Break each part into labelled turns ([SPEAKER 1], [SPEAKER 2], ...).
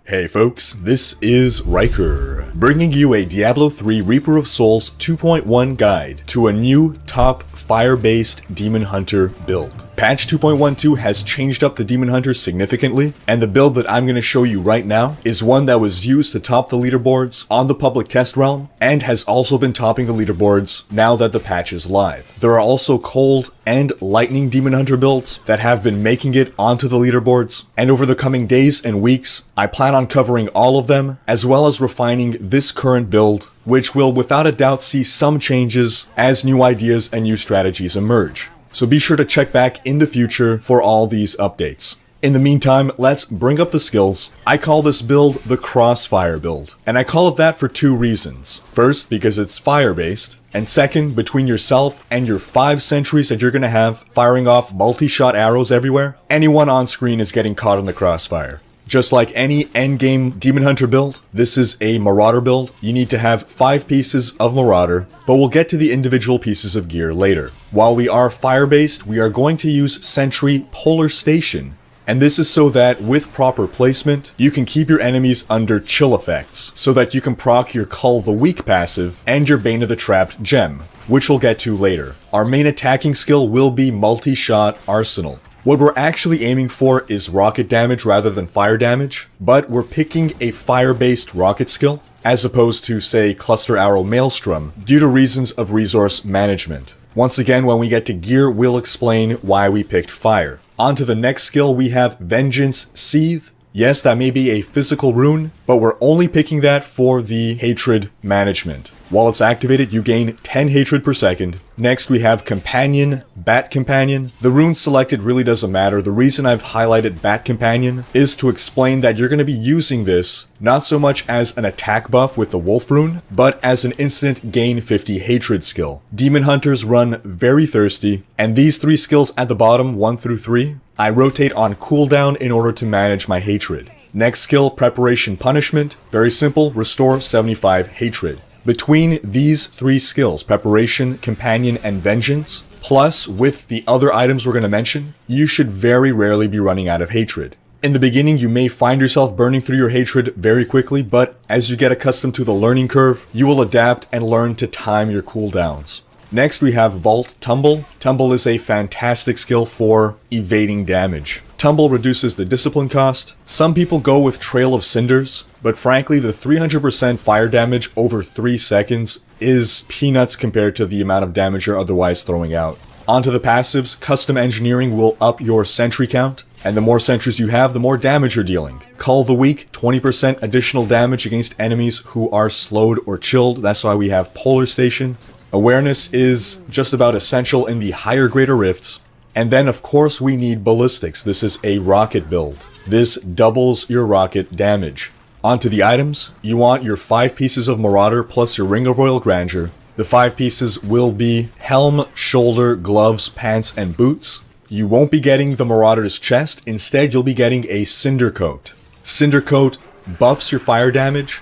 [SPEAKER 1] Hey folks, this is Riker, bringing you a Diablo 3 Reaper of Souls 2.1 guide to a new top fire-based Demon Hunter build. Patch 2.12 has changed up the Demon Hunter significantly, and the build that I'm going to show you right now is one that was used to top the leaderboards on the public test realm, and has also been topping the leaderboards now that the patch is live. There are also cold and lightning Demon Hunter builds that have been making it onto the leaderboards, and over the coming days and weeks, I plan on covering all of them, as well as refining this current build, which will without a doubt see some changes as new ideas and new strategies emerge. So be sure to check back in the future for all these updates. In the meantime, let's bring up the skills. I call this build the Crossfire build, and I call it that for two reasons. First, because it's fire-based, and second, between yourself and your 5 sentries that you're gonna have firing off multi-shot arrows everywhere, anyone on screen is getting caught in the crossfire. Just like any endgame Demon Hunter build, this is a Marauder build. You need to have 5 pieces of Marauder, but we'll get to the individual pieces of gear later. While we are fire-based, we are going to use Sentry Polar Station, and this is so that with proper placement, you can keep your enemies under chill effects, so that you can proc your Cull the Weak passive and your Bane of the Trapped gem, which we'll get to later. Our main attacking skill will be Multi-Shot Arsenal. What we're actually aiming for is rocket damage rather than fire damage, but we're picking a fire-based rocket skill, as opposed to, say, Cluster Arrow Maelstrom, due to reasons of resource management. Once again, when we get to gear, we'll explain why we picked fire. On to the next skill, we have Vengeance Seethe. Yes, that may be a physical rune, but we're only picking that for the hatred management. While it's activated, you gain 10 hatred per second. Next, we have Companion, Bat Companion. The rune selected really doesn't matter. The reason I've highlighted Bat Companion is to explain that you're going to be using this not so much as an attack buff with the Wolf rune, but as an instant gain 50 hatred skill. Demon Hunters run very thirsty, and these 3 skills at the bottom, 1 through 3, I rotate on cooldown in order to manage my hatred. Next skill, Preparation Punishment. Very simple, restore 75 hatred. Between these 3 skills, Preparation, Companion, and Vengeance, plus with the other items we're going to mention, you should very rarely be running out of hatred. In the beginning, you may find yourself burning through your hatred very quickly, but as you get accustomed to the learning curve, you will adapt and learn to time your cooldowns. Next, we have Vault Tumble. Tumble is a fantastic skill for evading damage. Tumble reduces the discipline cost. Some people go with Trail of Cinders, but frankly, the 300% fire damage over 3 seconds is peanuts compared to the amount of damage you're otherwise throwing out. Onto the passives, Custom Engineering will up your sentry count, and the more sentries you have, the more damage you're dealing. Cull the Weak, 20% additional damage against enemies who are slowed or chilled. That's why we have Polar Station. Awareness is just about essential in the higher greater rifts. And then of course we need ballistics. This is a rocket build. This doubles your rocket damage. Onto the items, you want your 5 pieces of Marauder plus your Ring of Royal Grandeur. The 5 pieces will be helm, shoulder, gloves, pants, and boots. You won't be getting the Marauder's chest, instead you'll be getting a Cinder Coat. Cinder Coat buffs your fire damage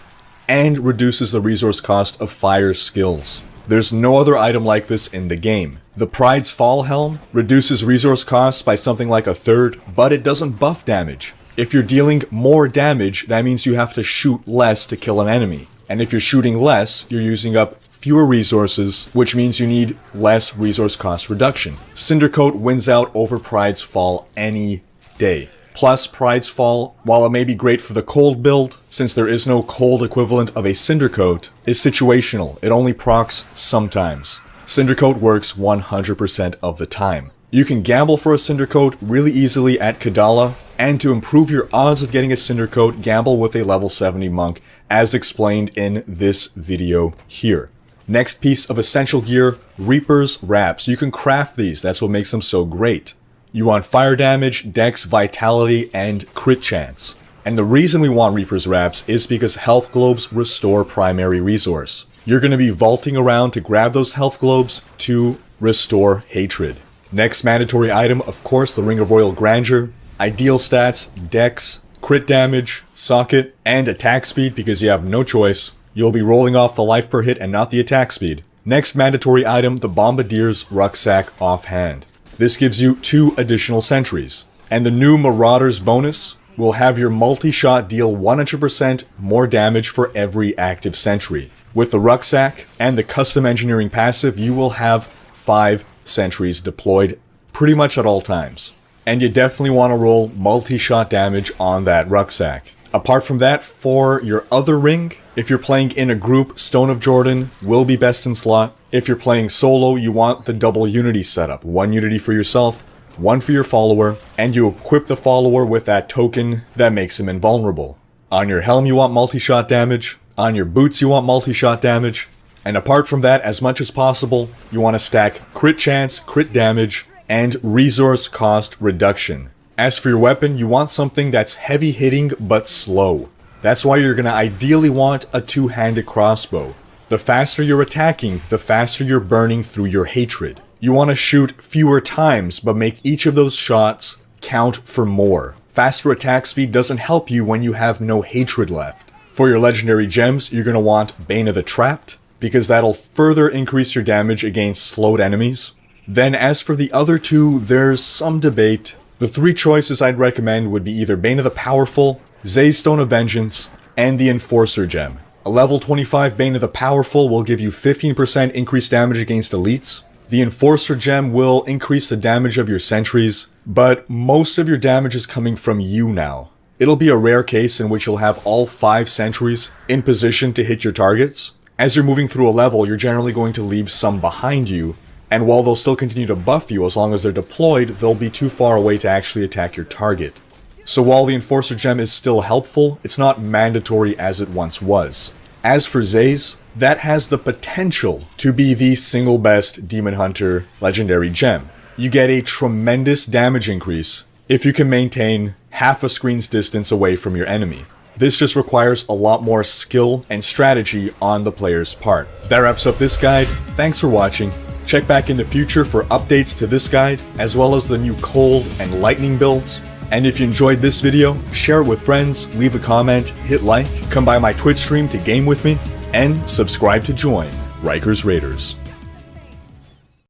[SPEAKER 1] and reduces the resource cost of fire skills. There's no other item like this in the game. The Pride's Fall Helm reduces resource costs by something like 1/3, but it doesn't buff damage. If you're dealing more damage, that means you have to shoot less to kill an enemy. And if you're shooting less, you're using up fewer resources, which means you need less resource cost reduction. Cinder Coat wins out over Pride's Fall any day. Plus, Pride's Fall, while it may be great for the cold build, since there is no cold equivalent of a Cinder Coat, is situational. It only procs sometimes. Cinder Coat works 100% of the time. You can gamble for a Cinder Coat really easily at Kadala, and to improve your odds of getting a Cinder Coat, gamble with a level 70 monk, as explained in this video here. Next piece of essential gear, Reaper's Wraps. You can craft these, that's what makes them so great. You want fire damage, dex, vitality, and crit chance. And the reason we want Reaper's Wraps is because health globes restore primary resource. You're going to be vaulting around to grab those health globes to restore hatred. Next mandatory item, of course, the Ring of Royal Grandeur. Ideal stats, dex, crit damage, socket, and attack speed because you have no choice. You'll be rolling off the life per hit and not the attack speed. Next mandatory item, the Bombardier's Rucksack Offhand. This gives you 2 additional sentries. And the new Marauder's bonus, will have your multi-shot deal 100% more damage for every active sentry. With the rucksack and the custom engineering passive, you will have 5 sentries deployed pretty much at all times. And you definitely want to roll multi-shot damage on that rucksack. Apart from that, for your other ring, if you're playing in a group, Stone of Jordan will be best in slot. If you're playing solo, you want the double unity setup. 1 unity for yourself, 1 for your follower, and you equip the follower with that token that makes him invulnerable. On your helm, you want multi-shot damage. On your boots, you want multi-shot damage. And apart from that, as much as possible, you want to stack crit chance, crit damage, and resource cost reduction. As for your weapon, you want something that's heavy hitting but slow. That's why you're going to ideally want a 2-handed crossbow. The faster you're attacking, the faster you're burning through your hatred. You want to shoot fewer times, but make each of those shots count for more. Faster attack speed doesn't help you when you have no hatred left. For your legendary gems, you're going to want Bane of the Trapped, because that'll further increase your damage against slowed enemies. Then as for the other 2, there's some debate. The 3 choices I'd recommend would be either Bane of the Powerful, Zay's Stone of Vengeance, and the Enforcer gem. A level 25 Bane of the Powerful will give you 15% increased damage against elites. The Enforcer gem will increase the damage of your sentries, but most of your damage is coming from you now. It'll be a rare case in which you'll have all 5 sentries in position to hit your targets. As you're moving through a level, you're generally going to leave some behind you, and while they'll still continue to buff you as long as they're deployed, they'll be too far away to actually attack your target. So while the Enforcer gem is still helpful, it's not mandatory as it once was. As for Zay's, that has the potential to be the single best Demon Hunter legendary gem. You get a tremendous damage increase if you can maintain half a screen's distance away from your enemy. This just requires a lot more skill and strategy on the player's part. That wraps up this guide. Thanks for watching. Check back in the future for updates to this guide, as well as the new cold and lightning builds. And if you enjoyed this video, share it with friends, leave a comment, hit like, come by my Twitch stream to game with me, and subscribe to join Riker's Raiders.